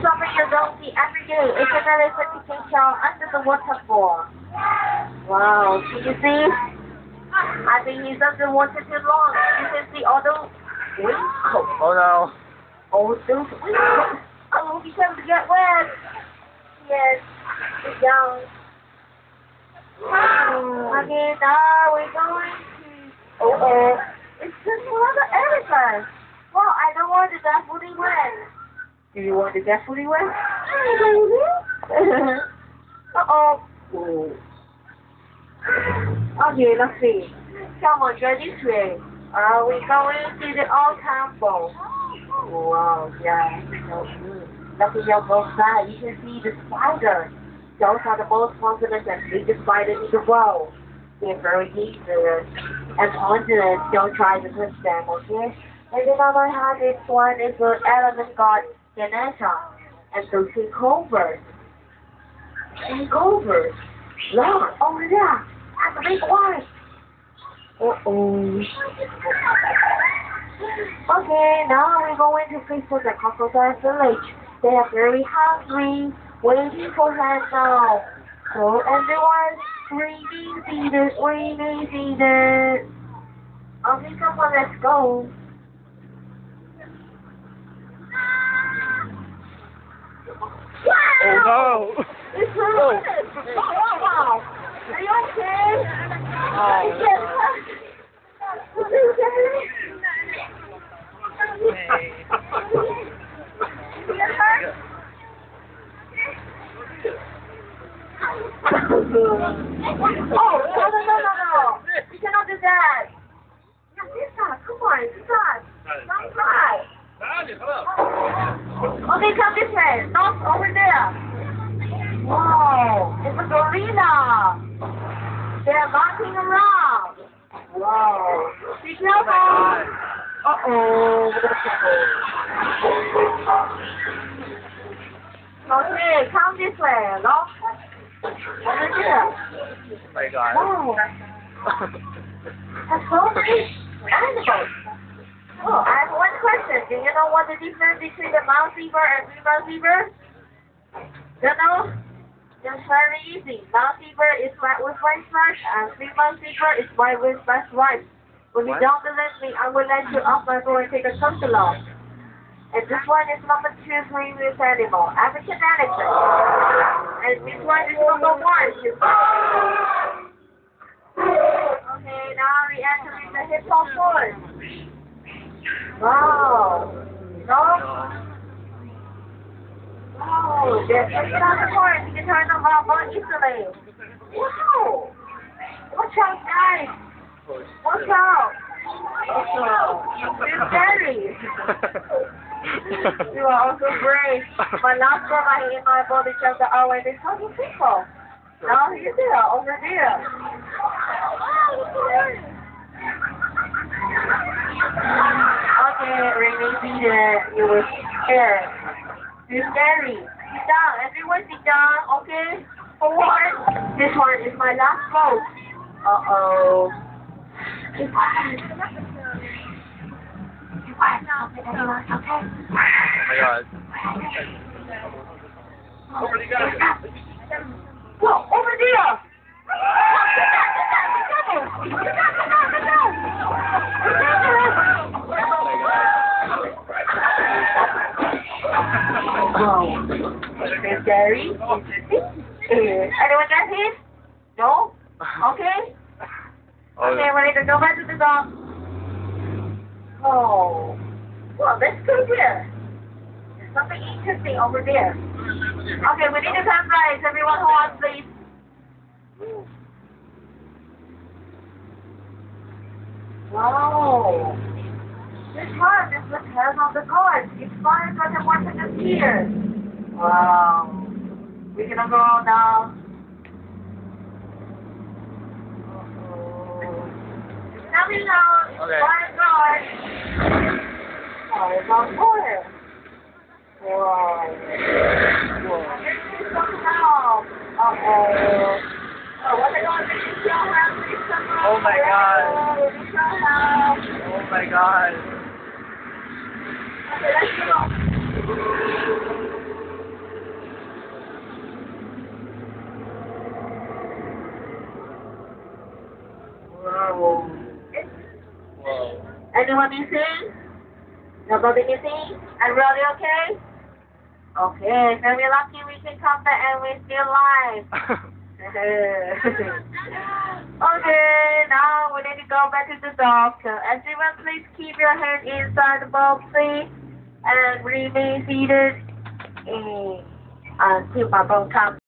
something you don't see every day. It's an elephant you can show under the waterfall. Wow, can you see? I think he's under the water too long. You can see all those wrinkles. Oh no. All those wrinkles. Oh, he's going to get wet. Yes, it's young. Okay, now we're going to... it's just another elephant. Well, I don't want to get fully wet. Do you want to get fully wet? Uh-oh. Okay, let's see. Come on, go this way. We're going to the old temple. Wow, yeah. Looking at both sides, you can see the spiders. Those are the most poisonous and biggest spiders in the world. They're very dangerous and poisonous. Don't try to touch them, okay? And then on my hand, this one is the elephant god Ganesha. And so takeovers. Takeovers. Look, over there. That's a big one. Uh-oh. Okay, now we're going to visit the crocodile village. They are very hungry, waiting for hand now. So everyone, raining season, raining season. Okay, come on, let's go. Oh no! It's ruined! Oh, wow! Are you okay? Oh. Is it okay? Hey. Oh, no. You cannot do that. Yeah, this side. Come on, this side. Don't try. Okay, come this way. Not over there. Wow, it's a gorilla. They're walking around. Wow. Be careful. Uh-oh. Okay, come this way. No? Over there. Oh my god. Wow. That's so many animals. Oh, I have one question. Do you know what the difference between the mouse zebra and female zebra? You know? It's very easy. Mouse zebra is white with white stripes, and female zebra is white with black stripes. When you don't believe me, I will let you off my door and take a closer look. And this one is number 2 previous animal, African elephant. And this one is number 1. Okay, now we entering the hippopotamus. Wow. No? Oh, they're taking out the horns. You can turn them off more easily. Wow. Watch out, guys. Watch out. You're scary. You are also brave. My last time I hit my body checked the hour and there's 20 people. Now he's there, over there. Okay, Rainy Peter, you were scared. You're scary. Sit down. Everyone sit down, okay? For one. This one is my last vote. Uh-oh. Be quiet. Be quiet now, everyone, okay? Oh my god. Over the guy. Whoa, over there! Whoa. Gary? Anyone got hit? No? Okay? Okay, we're ready to go back to the dog. Oh. Well, let's go here. There's something interesting over there. Okay, we need to come right. Everyone hold on, please. Wow. This card is the head of the cards. It's fine for the one to disappear. Wow. We're gonna go now. It's coming out. It's Okay. fine card. Oh, it's on fire. Wow. Whoa. Uh-oh. Oh my god. Oh my god. Okay, let's go. Whoa. Whoa. Anyone missing? Nobody missing? Everybody okay? Okay, very lucky we can come back and we're still alive. Okay, now we need to go back to the doctor. Everyone, please keep your head inside the box, please, and remain seated until my bone comes.